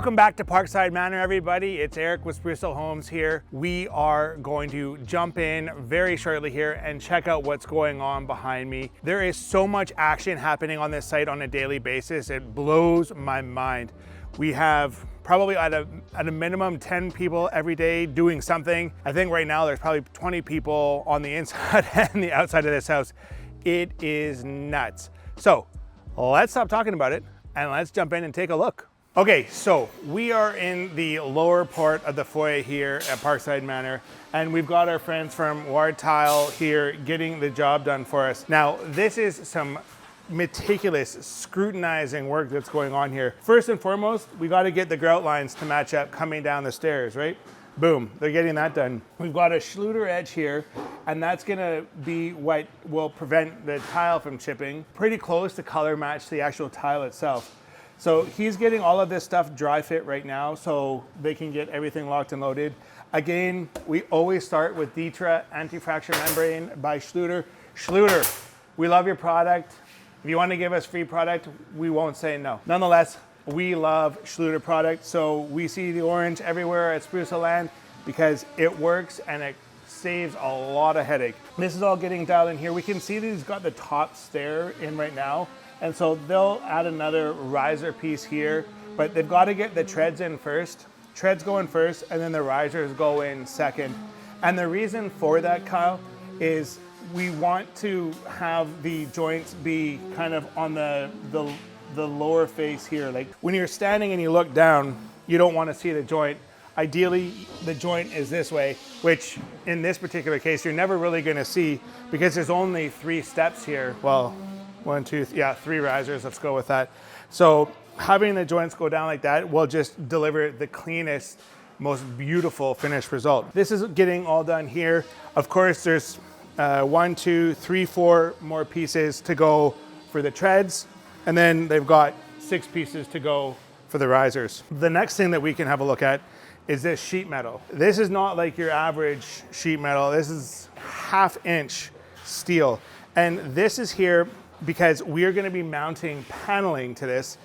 Welcome back to Parkside Manor, everybody. It's Eric with Sprucehill Homes here. We are going to jump in very shortly here and check out what's going on behind me. There is so much action happening on this site on a daily basis. It blows my mind. We have probably at a minimum 10 people every day doing something. I think right now there's probably 20 people on the inside and the outside of this house. It is nuts. So let's stop talking about it and let's jump in and take a look. Okay, so we are in the lower part of the foyer here at Parkside Manor, and we've got our friends from Ward Tile here getting the job done for us. Now, this is some meticulous, scrutinizing work that's going on here. First and foremost, we got to get the grout lines to match up coming down the stairs, right? Boom, they're getting that done. We've got a Schluter edge here, and that's gonna be what will prevent the tile from chipping. Pretty close to color match the actual tile itself. So he's getting all of this stuff dry fit right now so they can get everything locked and loaded. Again, we always start with Ditra anti-fracture membrane by Schluter. Schluter, we love your product. If you want to give us free product, we won't say no. Nonetheless, we love Schluter product. So we see the orange everywhere at Sprucehill land because it works and it saves a lot of headache. This is all getting dialed in here. We can see that he's got the top stair in right now. And so they'll add another riser piece here, but they've got to get the treads in first. Treads go in first, and then the risers go in second. And the reason for that, Kyle, is we want to have the joints be kind of on the lower face here. Like when you're standing and you look down, you don't want to see the joint. Ideally, the joint is this way, which in this particular case, you're never really going to see because there's only 3 steps here. Well, 1, 2, yeah, 3 risers, let's go with that. So having the joints go down like that will just deliver the cleanest, most beautiful finished result. This is getting all done here. Of course, there's 1, 2, 3, 4 more pieces to go for the treads, and then they've got 6 pieces to go for the risers. The next thing that we can have a look at is this sheet metal. This is not like your average sheet metal. This is 1/2 inch steel. And this is here because we're gonna be mounting paneling to this,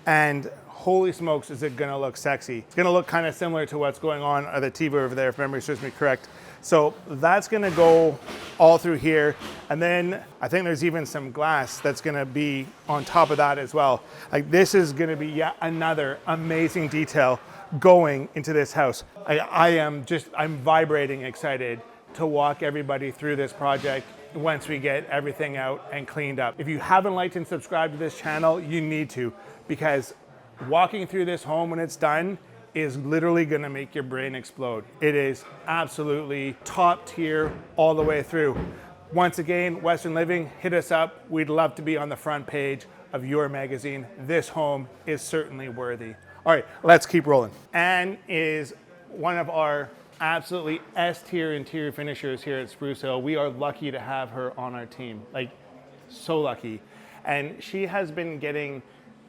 and holy smokes, is it gonna look sexy. It's gonna look kind of similar to what's going on at the TV over there, if memory serves me correct. So that's gonna go all through here. And then I think there's even some glass that's gonna be on top of that as well. Like this is gonna be yet another amazing detail going into this house. I'm vibrating excited to walk everybody through this project once we get everything out and cleaned up. If you haven't liked and subscribed to this channel, you need to, because walking through this home when it's done is literally gonna make your brain explode. It is absolutely top tier all the way through. Once again, Western Living, hit us up. We'd love to be on the front page of your magazine. This home is certainly worthy. All right, let's keep rolling. Anne is one of our absolutely S-tier interior finishers here at Sprucehill. We are lucky to have her on our team, like so lucky. And she has been getting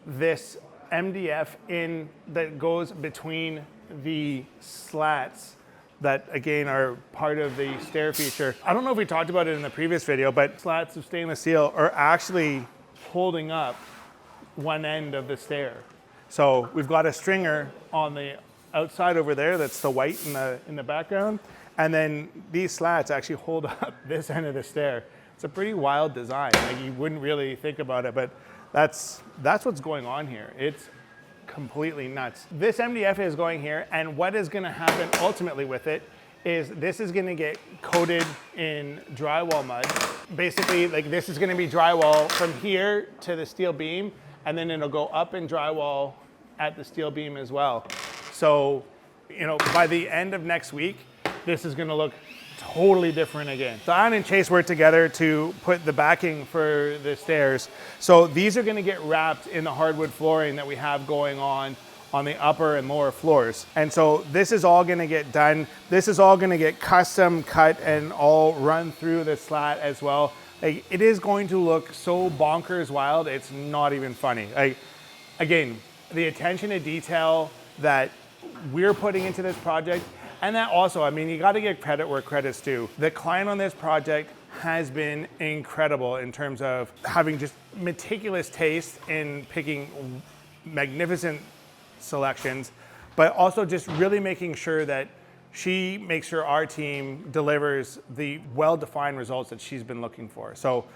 this MDF in that goes between the slats that again are part of the stair feature. I don't know if we talked about it in the previous video, but slats of stainless steel are actually holding up one end of the stair. So we've got a stringer on the outside over there, that's the white in the background, and then these slats actually hold up this end of the stair. It's a pretty wild design. Like you wouldn't really think about it, but that's what's going on here. It's completely nuts. This MDF is going here, and what is going to happen ultimately with it is this is going to get coated in drywall mud. Basically, like this is going to be drywall from here to the steel beam, and then it'll go up in drywall at the steel beam as well. So, you know, by the end of next week, this is gonna look totally different again. So Anne and Chase worked together to put the backing for the stairs. So these are gonna get wrapped in the hardwood flooring that we have going on the upper and lower floors. And so this is all gonna get done. This is all gonna get custom cut and all run through the slat as well. Like, it is going to look so bonkers wild, it's not even funny. Like, again, the attention to detail that we're putting into this project, and that also, I mean, you got to give credit where credit's due. The client on this project has been incredible in terms of having just meticulous taste in picking magnificent selections, but also just really making sure that she makes sure our team delivers the well-defined results that she's been looking for. So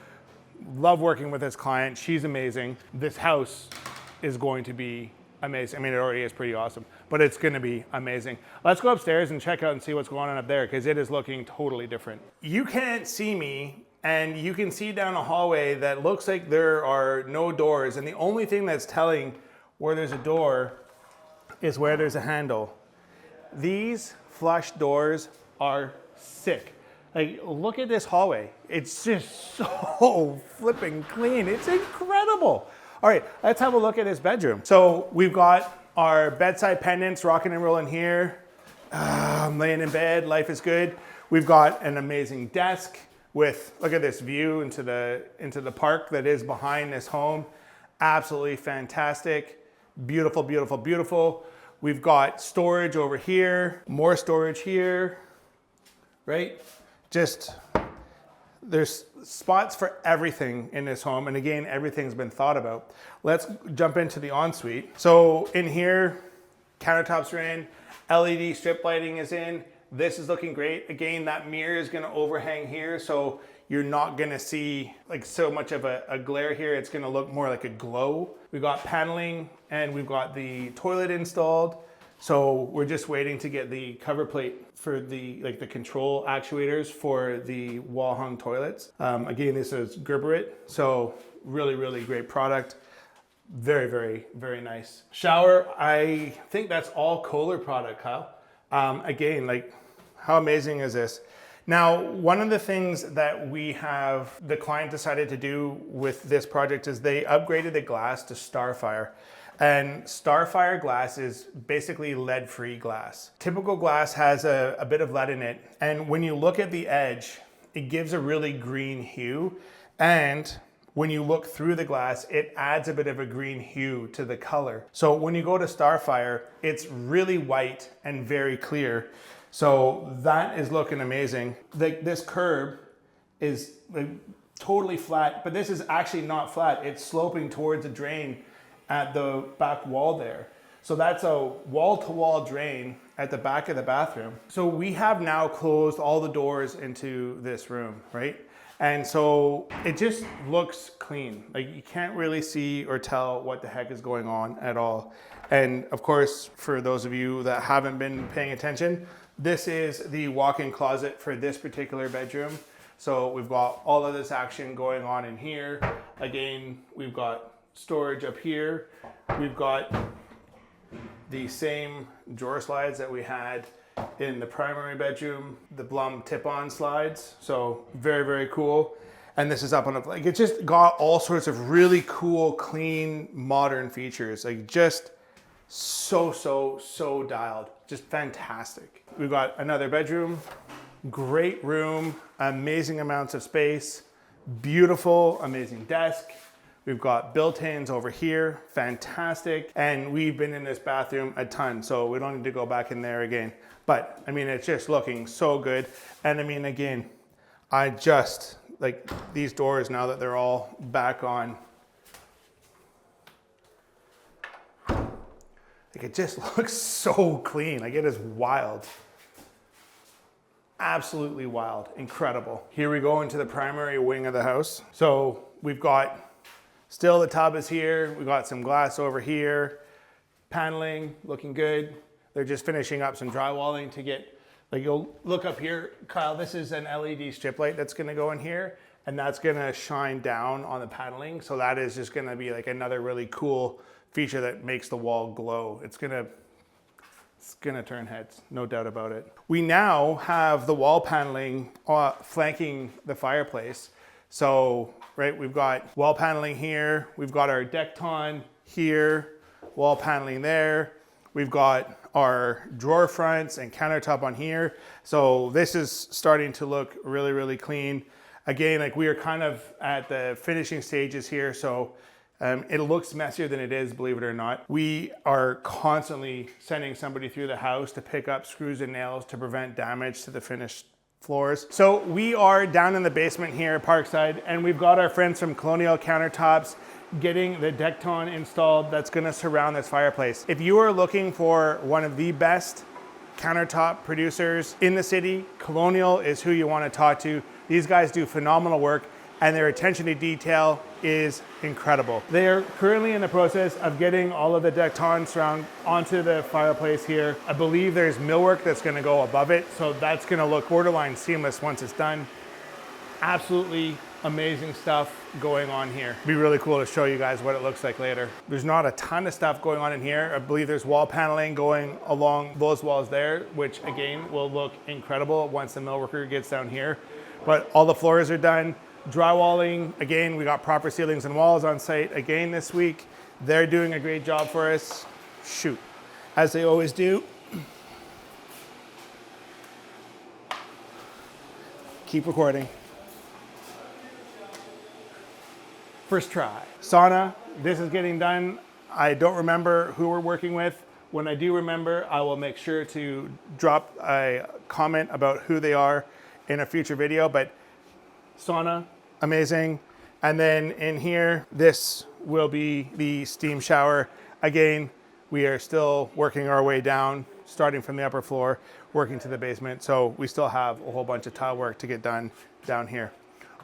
love working with this client. She's amazing. This house is going to be amazing. I mean, it already is pretty awesome, but it's going to be amazing. Let's go upstairs and check out and see what's going on up there, because it is looking totally different. You can't see me, and you can see down a hallway that looks like there are no doors, and the only thing that's telling where there's a door is where there's a handle. These flush doors are sick. Like, look at this hallway. It's just so flipping clean. It's incredible. All right, let's have a look at this bedroom. So we've got our bedside pendants rocking and rolling here. I'm laying in bed, life is good. We've got an amazing desk with, look at this view into the park that is behind this home. Absolutely fantastic. Beautiful, beautiful, beautiful. We've got storage over here, more storage here, right? Just, there's spots for everything in this home. And again, everything's been thought about. Let's jump into the ensuite. So in here, countertops are in, LED strip lighting is in. This is looking great. Again, that mirror is gonna overhang here, so you're not gonna see like so much of a glare here. It's gonna look more like a glow. We've got paneling and we've got the toilet installed. So we're just waiting to get the cover plate for the control actuators for the wall hung toilets. Again, this is Gerberit, so really, really great product. Very, very, very nice. Shower, I think that's all Kohler product, Kyle. Again, like, how amazing is this? Now, one of the things that the client decided to do with this project is they upgraded the glass to Starfire. And Starfire glass is basically lead-free glass. Typical glass has a bit of lead in it. And when you look at the edge, it gives a really green hue. And when you look through the glass, it adds a bit of a green hue to the color. So when you go to Starfire, it's really white and very clear. So that is looking amazing. This curb is like totally flat, but this is actually not flat. It's sloping towards a drain at the back wall there. So that's a wall-to-wall drain at the back of the bathroom. So we have now closed all the doors into this room, right? And so it just looks clean. Like, you can't really see or tell what the heck is going on at all. And of course, for those of you that haven't been paying attention, this is the walk-in closet for this particular bedroom. So we've got all of this action going on in here. Again, we've got storage up here. We've got the same drawer slides that we had in the primary bedroom, the Blum tip-on slides. So very, very cool. And this is up on it just got all sorts of really cool, clean, modern features. Like, just so dialed. Just fantastic. We've got another bedroom, great room, amazing amounts of space, beautiful, amazing desk. We've got built-ins over here, fantastic. And we've been in this bathroom a ton, so we don't need to go back in there again. But I mean, it's just looking so good. And I mean, again, I just, like, these doors now that they're all back on, like, it just looks so clean. Like, it is wild. Absolutely wild, incredible. Here we go into the primary wing of the house. So we've got, still the tub is here. We've got some glass over here. Paneling, looking good. They're just finishing up some drywalling to get, like, you'll look up here, Kyle, this is an LED strip light that's gonna go in here, and that's gonna shine down on the paneling. So that is just gonna be like another really cool feature that makes the wall glow. It's gonna turn heads, no doubt about it. We now have the wall paneling flanking the fireplace. So, right, we've got wall paneling here, we've got our Decton here, wall paneling there, we've got our drawer fronts and countertop on here. So this is starting to look really, really clean. Again, like, we are kind of at the finishing stages here, so it looks messier than it is, believe it or not. We are constantly sending somebody through the house to pick up screws and nails to prevent damage to the finished floors. So we are down in the basement here at Parkside, and we've got our friends from Colonial Countertops getting the Decton installed that's gonna surround this fireplace. If you are looking for one of the best countertop producers in the city, Colonial is who you wanna talk to. These guys do phenomenal work, and their attention to detail is incredible. They are currently in the process of getting all of the Decton surround onto the fireplace here. I believe there's millwork that's gonna go above it, so that's gonna look borderline seamless once it's done. Absolutely amazing stuff going on here. It'd be really cool to show you guys what it looks like later. There's not a ton of stuff going on in here. I believe there's wall paneling going along those walls there, which again will look incredible once the millworker gets down here. But all the floors are done. Drywalling, again, we got proper ceilings and walls on site again this week. They're doing a great job for us. Shoot, as they always do. Keep recording. First try. Sauna, this is getting done. I don't remember who we're working with. When I do remember, I will make sure to drop a comment about who they are in a future video, but sauna, amazing. And then in here, this will be the steam shower. Again, we are still working our way down, starting from the upper floor, working to the basement. So we still have a whole bunch of tile work to get done down here.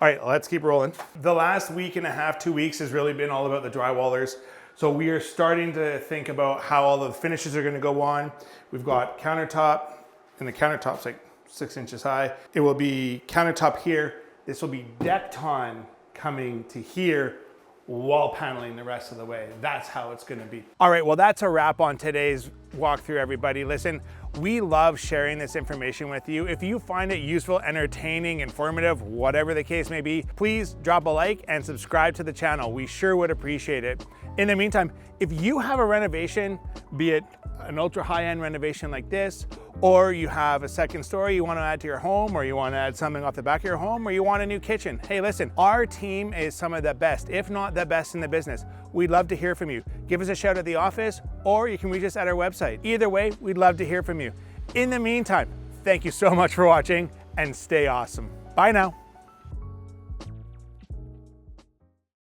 All right, let's keep rolling. The last week and a half, 2 weeks has really been all about the drywallers. So we are starting to think about how all the finishes are gonna go on. We've got countertop, and the countertop's like 6 inches high. It will be countertop here. This will be Decton coming to here, wall paneling the rest of the way. That's how it's gonna be. All right, well, that's a wrap on today's walkthrough, everybody. Listen, we love sharing this information with you. If you find it useful, entertaining, informative, whatever the case may be, please drop a like and subscribe to the channel. We sure would appreciate it. In the meantime, if you have a renovation, be it an ultra high-end renovation like this, or you have a second story you want to add to your home, or you want to add something off the back of your home, or you want a new kitchen, hey, listen, our team is some of the best, if not the best in the business. We'd love to hear from you. Give us a shout at the office, or you can reach us at our website. Either way, we'd love to hear from you. In the meantime, thank you so much for watching, and stay awesome. Bye now.